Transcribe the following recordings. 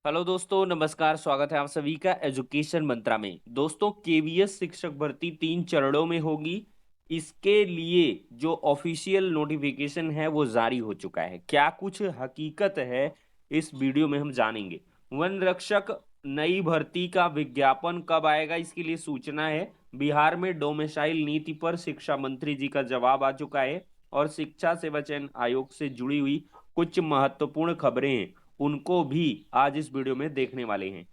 Hello दोस्तों, नमस्कार। स्वागत है आप सभी का एजुकेशन मंत्रा में। दोस्तों, केवीएस शिक्षक भर्ती 3 चरणों में होगी। इसके लिए जो ऑफिशियल नोटिफिकेशन है वो जारी हो चुका है। क्या कुछ हकीकत है इस वीडियो में हम जानेंगे। वन रक्षक नई भर्ती का विज्ञापन कब आएगा, इसके लिए सूचना है। बिहार में डोमिसाइल नीति पर शिक्षा मंत्री जी का जवाब आ चुका है और शिक्षा सेवा चयन आयोग से जुड़ी हुई कुछ महत्वपूर्ण खबरें हैं, उनको भी आज इस वीडियो में देखने वाले हैं।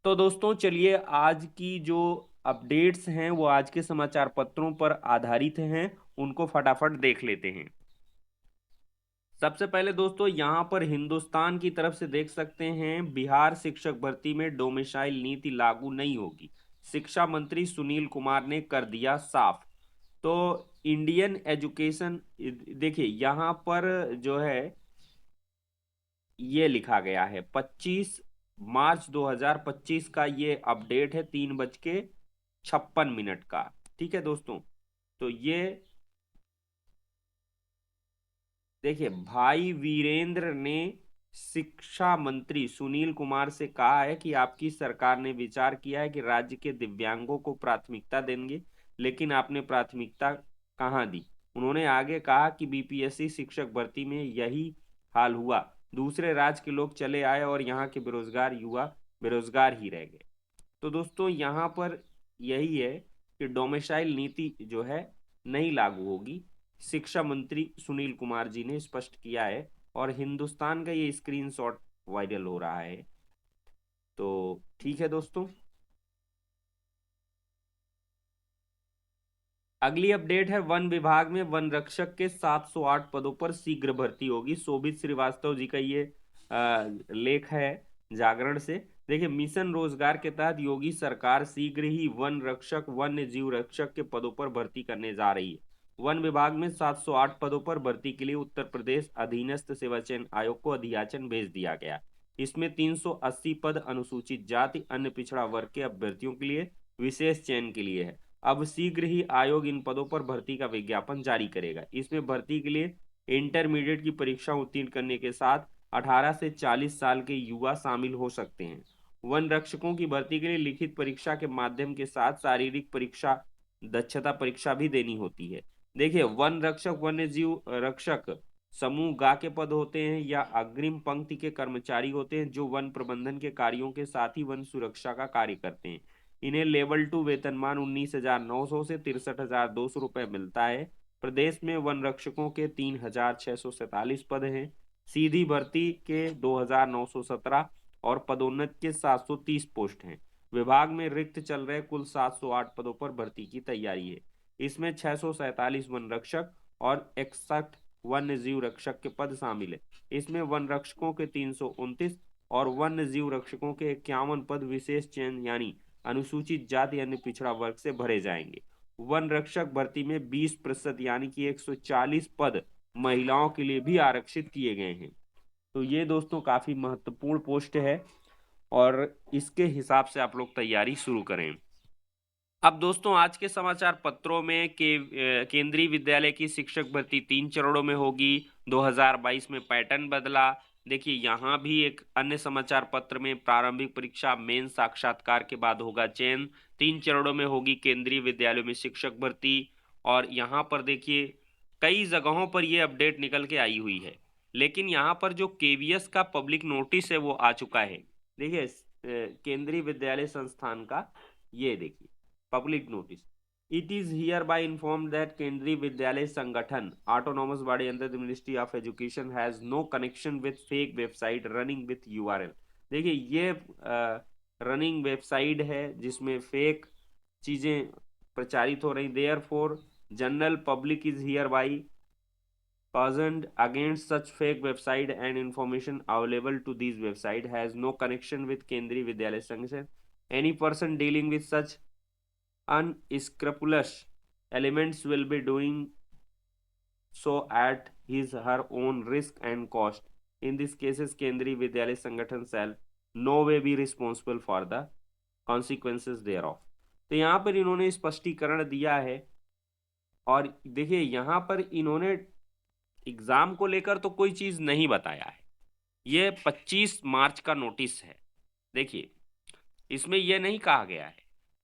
तो दोस्तों चलिए, आज की जो अपडेट्स हैं वो आज के समाचार पत्रों पर आधारित हैं, उनको फटाफट देख लेते हैं। सबसे पहले दोस्तों यहां पर हिंदुस्तान की तरफ से देख सकते हैं, बिहार शिक्षक भर्ती में डोमिसाइल नीति लागू नहीं होगी, शिक्षा मंत्री सुनील कुमार ने कर दिया साफ। तो इंडियन एजुकेशन, देखिए यहां पर जो है ये लिखा गया है 25 मार्च 2025 का ये अपडेट है, 3:56 का। ठीक है दोस्तों, तो ये देखिए भाई वीरेंद्र ने शिक्षा मंत्री सुनील कुमार से कहा है कि आपकी सरकार ने विचार किया है कि राज्य के दिव्यांगों को प्राथमिकता देंगे, लेकिन आपने प्राथमिकता कहाँ दी। उन्होंने आगे कहा कि बीपीएससी शिक्षक भर्ती में यही हाल हुआ, दूसरे राज्य के लोग चले आए और यहाँ के बेरोजगार युवा बेरोजगार ही रह गए। तो दोस्तों यहाँ पर यही है कि डोमिसाइल नीति जो है नहीं लागू होगी, शिक्षा मंत्री सुनील कुमार जी ने स्पष्ट किया है। और हिंदुस्तान का ये स्क्रीनशॉट वायरल हो रहा है। तो ठीक है दोस्तों, अगली अपडेट है वन विभाग में वन रक्षक के 708 पदों पर शीघ्र भर्ती होगी। शोभित श्रीवास्तव जी का ये लेख है जागरण से। देखिए, मिशन रोजगार के तहत योगी सरकार शीघ्र ही वन रक्षक वन्य जीव रक्षक के पदों पर भर्ती करने जा रही है। वन विभाग में 708 पदों पर भर्ती के लिए उत्तर प्रदेश अधीनस्थ सेवा चयन आयोग को अधियाचन भेज दिया गया। इसमें 380 पद अनुसूचित जाति अन्य पिछड़ा वर्ग के अभ्यर्थियों के लिए विशेष चयन के लिए है। अब शीघ्र ही आयोग इन पदों पर भर्ती का विज्ञापन जारी करेगा। इसमें भर्ती के लिए इंटरमीडिएट की परीक्षा उत्तीर्ण करने के साथ 18 से 40 साल के युवा शामिल हो सकते हैं। वन रक्षकों की भर्ती के लिए लिखित परीक्षा के माध्यम के साथ शारीरिक परीक्षा, दक्षता परीक्षा भी देनी होती है। देखिए, वन रक्षक वन्य जीव रक्षक समूह गा के पद होते हैं या अग्रिम पंक्ति के कर्मचारी होते हैं जो वन प्रबंधन के कार्यों के साथ ही वन सुरक्षा का कार्य करते हैं। इन्हें लेवल 2 वेतनमान 19,900 से 63,200 रुपए मिलता है। प्रदेश में वन रक्षकों के 3,647 पद हैं। सीधी भर्ती के 2,917 और पदोन्नत के 730 पोस्ट हैं। विभाग में रिक्त चल रहे कुल 708 पदों पर भर्ती की तैयारी है। इसमें 647 वन रक्षक और 61 वन्य जीव रक्षक के पद शामिल है। इसमें वन रक्षकों के 329 और वन्य जीव रक्षकों के 51 पद विशेष चयन यानी अनुसूचित जाति अन्य पिछड़ा वर्ग से भरे जाएंगे। वन रक्षक भर्ती में 20% यानी कि 140 पद महिलाओं के लिए भी आरक्षित किए गए हैं। तो ये दोस्तों काफी महत्वपूर्ण पोस्ट है और इसके हिसाब से आप लोग तैयारी शुरू करें। अब दोस्तों आज के समाचार पत्रों में केंद्रीय विद्यालय की शिक्षक भर्ती 3 चरणों में होगी। 2022 में पैटर्न बदला। देखिए यहाँ भी एक अन्य समाचार पत्र में प्रारंभिक परीक्षा मेन साक्षात्कार के बाद होगा चयन। 3 चरणों में होगी केंद्रीय विद्यालयों में शिक्षक भर्ती। और यहाँ पर देखिए कई जगहों पर यह अपडेट निकल के आई हुई है, लेकिन यहाँ पर जो केवीएस का पब्लिक नोटिस है वो आ चुका है। देखिए केंद्रीय विद्यालय संस्थान का ये देखिए public notice. It is hereby inform that Kendriya Vidyalaya Sangathan autonomous body under the ministry of education has no connection with fake website running with URL. देखिए ये रनिंग वेबसाइट है जिसमें फेक चीजें प्रचारित हो रही। Therefore general public is hereby cautioned against such fake website and information available to these website has no connection with Kendriya Vidyalaya Sangham. Any person dealing with such unscrupulous elements will be doing so at his her own risk and cost. In these cases, Kendriya Vidyalaya Sangathan shall no way be responsible for the consequences thereof. तो यहाँ पर इन्होंने स्पष्टीकरण दिया है। और देखिए यहाँ पर इन्होंने एग्जाम को लेकर तो कोई चीज नहीं बताया है। ये 25 मार्च का नोटिस है। देखिए, इसमें यह नहीं कहा गया है,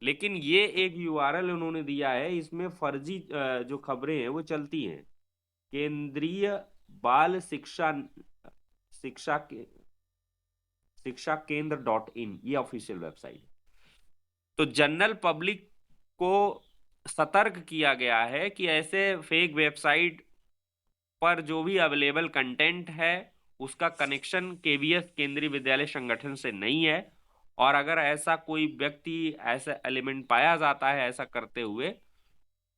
लेकिन ये एक यूआरएल उन्होंने दिया है, इसमें फर्जी जो खबरें हैं वो चलती हैं। केंद्रीय बाल शिक्षा शिक्षा के शिक्षा केंद्र .in ये ऑफिशियल वेबसाइट। तो जनरल पब्लिक को सतर्क किया गया है कि ऐसे फेक वेबसाइट पर जो भी अवेलेबल कंटेंट है उसका कनेक्शन केवीएस केंद्रीय विद्यालय संगठन से नहीं है, और अगर ऐसा कोई व्यक्ति ऐसा एलिमेंट पाया जाता है ऐसा करते हुए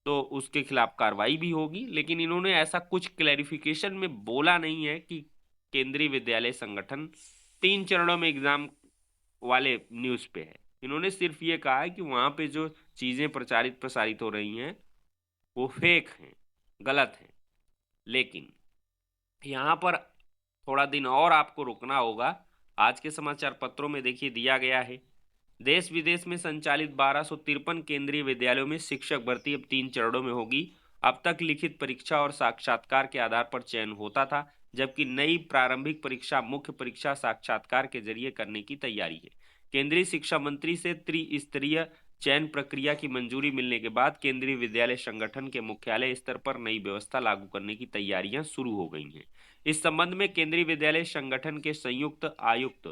तो उसके खिलाफ कार्रवाई भी होगी। लेकिन इन्होंने ऐसा कुछ क्लैरिफिकेशन में बोला नहीं है कि केंद्रीय विद्यालय संगठन 3 चरणों में एग्जाम वाले न्यूज पे है। इन्होंने सिर्फ ये कहा है कि वहां पे जो चीजें प्रचारित प्रसारित हो रही हैं वो फेक हैं, गलत हैं। लेकिन यहाँ पर थोड़ा दिन और आपको रुकना होगा। आज के समाचार पत्रों में देखिए दिया गया है, देश विदेश में संचालित 1253 केंद्रीय विद्यालयों में शिक्षक भर्ती अब 3 चरणों में होगी। अब तक लिखित परीक्षा और साक्षात्कार के आधार पर चयन होता था, जबकि नई प्रारंभिक परीक्षा मुख्य परीक्षा साक्षात्कार के जरिए करने की तैयारी है। केंद्रीय शिक्षा मंत्री से त्रिस्तरीय चयन प्रक्रिया की मंजूरी मिलने के बाद केंद्रीय विद्यालय संगठन के मुख्यालय स्तर पर नई व्यवस्था लागू करने की तैयारियां शुरू हो गई हैं। इस संबंध में केंद्रीय विद्यालय संगठन के संयुक्त आयुक्त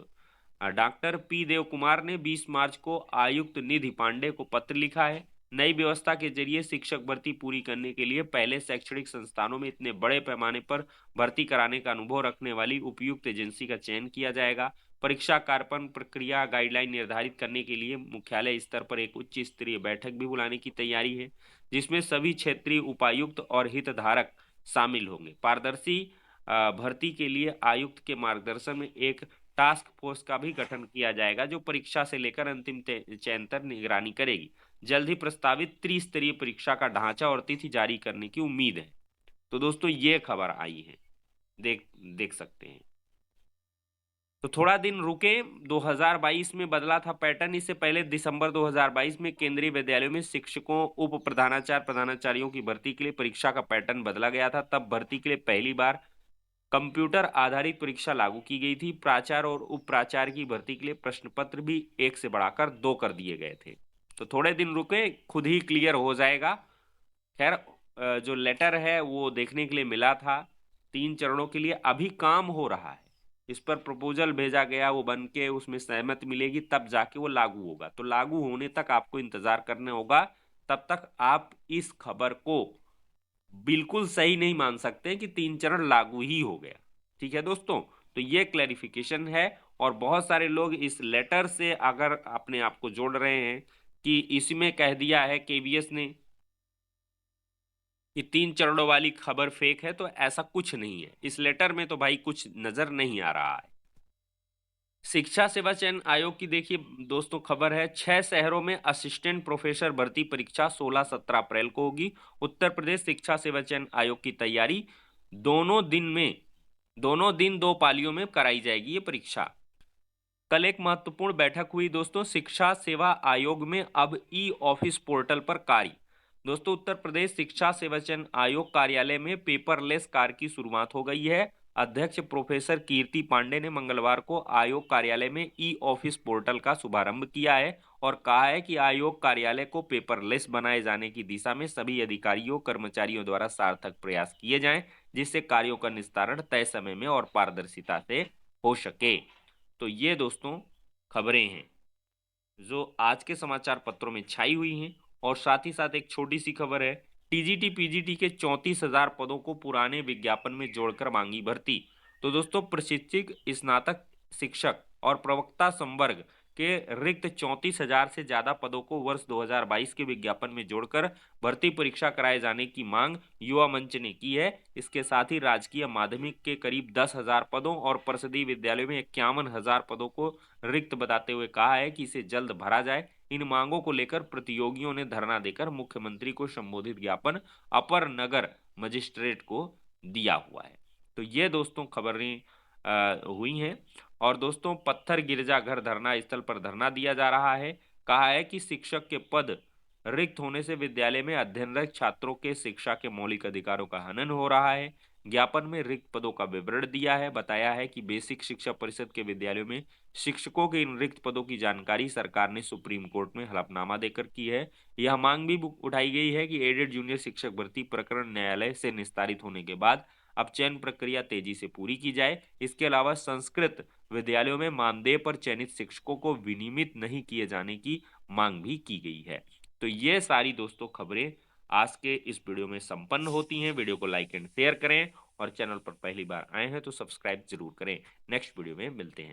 डॉक्टर पी देव कुमार ने 20 मार्च को आयुक्त निधि पांडे को पत्र लिखा है। नई व्यवस्था के जरिए शिक्षक भर्ती पूरी करने के लिए पहले शैक्षणिक संस्थानों में इतने बड़े पैमाने पर भर्ती कराने का अनुभव रखने वाली उपयुक्त एजेंसी का चयन किया जाएगा। परीक्षा कार्पण प्रक्रिया गाइडलाइन निर्धारित करने के लिए मुख्यालय स्तर पर एक उच्च स्तरीय बैठक भी बुलाने की तैयारी है, जिसमें सभी क्षेत्रीय उपायुक्त और हितधारक शामिल होंगे। पारदर्शी भर्ती के लिए आयुक्त के मार्गदर्शन में एक टास्क फोर्स का भी गठन किया जाएगा, जो परीक्षा से लेकर अंतिम चयन तक निगरानी करेगी। जल्द ही प्रस्तावित त्रिस्तरीय परीक्षा का ढांचा और तिथि जारी करने की उम्मीद है। तो दोस्तों ये खबर आई है, देख देख सकते हैं। तो थोड़ा दिन रुके, 2022 में बदला था पैटर्न। इससे पहले दिसंबर 2022 में केंद्रीय विद्यालयों में शिक्षकों उप प्रधानाचार्य प्रधानाचार्यों की भर्ती के लिए परीक्षा का पैटर्न बदला गया था। तब भर्ती के लिए पहली बार कंप्यूटर आधारित परीक्षा लागू की गई थी। प्राचार्य और उप प्राचार्य की भर्ती के लिए प्रश्न पत्र भी 1 से बढ़ाकर 2 कर दिए गए थे। तो थोड़े दिन रुके, खुद ही क्लियर हो जाएगा। खैर, जो लेटर है वो देखने के लिए मिला था 3 चरणों के लिए। अभी काम हो रहा है, इस पर प्रपोजल भेजा गया, वो बन के उसमें सहमति मिलेगी तब जाके वो लागू होगा। तो लागू होने तक आपको इंतजार करना होगा। तब तक आप इस खबर को बिल्कुल सही नहीं मान सकते कि 3 चरण लागू ही हो गया। ठीक है दोस्तों, तो ये क्लैरिफिकेशन है। और बहुत सारे लोग इस लेटर से अगर अपने आप को जोड़ रहे हैं कि इसमें कह दिया है केवीएस ने कि 3 चरणों वाली खबर फेक है, तो ऐसा कुछ नहीं है। इस लेटर में तो भाई कुछ नजर नहीं आ रहा है। शिक्षा सेवा चयन आयोग की देखिए दोस्तों खबर है, 6 शहरों में असिस्टेंट प्रोफेसर भर्ती परीक्षा 16-17 अप्रैल को होगी। उत्तर प्रदेश शिक्षा सेवा चयन आयोग की तैयारी, दोनों दिन 2 पालियों में कराई जाएगी ये परीक्षा। कल एक महत्वपूर्ण बैठक हुई दोस्तों, शिक्षा सेवा आयोग में अब ई ऑफिस पोर्टल पर कार्य। दोस्तों, उत्तर प्रदेश शिक्षा सेवा चयन आयोग कार्यालय में पेपरलेस कार्य की शुरुआत हो गई है। अध्यक्ष प्रोफेसर कीर्ति पांडे ने मंगलवार को आयोग कार्यालय में ई ऑफिस पोर्टल का शुभारंभ किया है और कहा है कि आयोग कार्यालय को पेपरलेस बनाए जाने की दिशा में सभी अधिकारियों कर्मचारियों द्वारा सार्थक प्रयास किए जाएं, जिससे कार्यों का निस्तारण तय समय में और पारदर्शिता से हो सके। तो ये दोस्तों खबरें हैं जो आज के समाचार पत्रों में छाई हुई हैं। और साथ ही साथ एक छोटी सी खबर है, टीजीटी पीजीटी के 34,000 पदों को पुराने विज्ञापन में जोड़कर मांगी भर्ती। तो दोस्तों, प्रशिक्षित स्नातक शिक्षक और प्रवक्ता संवर्ग के रिक्त 34,000 से ज्यादा पदों को वर्ष 2022 के विज्ञापन में जोड़कर भर्ती परीक्षा कराए जाने की मांग युवा मंच ने की है। इसके साथ ही राजकीय माध्यमिक के करीब 10,000 पदों और परिषदीय विद्यालयों में 51,000 पदों को रिक्त बताते हुए कहा है कि इसे जल्द भरा जाए। इन मांगों को लेकर प्रतियोगियों ने धरना देकर मुख्यमंत्री को संबोधित ज्ञापन अपर नगर मजिस्ट्रेट को दिया हुआ है। तो ये दोस्तों खबरें हुई हैं। और दोस्तों, पत्थर गिरजाघर धरना स्थल पर धरना दिया जा रहा है। कहा है कि शिक्षक के पद रिक्त होने से विद्यालय में अध्ययनरत छात्रों के शिक्षा के मौलिक अधिकारों का हनन हो रहा है। ज्ञापन में रिक्त पदों का विवरण दिया है, बताया है कि बेसिक शिक्षा परिषद के विद्यालयों में शिक्षकों के इन रिक्त पदों की जानकारी सरकार ने सुप्रीम कोर्ट में हलफनामा देकर की है। यह मांग भी उठाई गई है कि एडेड जूनियर शिक्षक भर्ती प्रकरण न्यायालय से निस्तारित होने के बाद अब चयन प्रक्रिया तेजी से पूरी की जाए। इसके अलावा संस्कृत विद्यालयों में मानदेय पर चयनित शिक्षकों को विनियमित नहीं किए जाने की मांग भी की गई है। तो ये सारी दोस्तों खबरें आज के इस वीडियो में संपन्न होती हैं। वीडियो को लाइक एंड शेयर करें और चैनल पर पहली बार आए हैं तो सब्सक्राइब जरूर करें। नेक्स्ट वीडियो में मिलते हैं।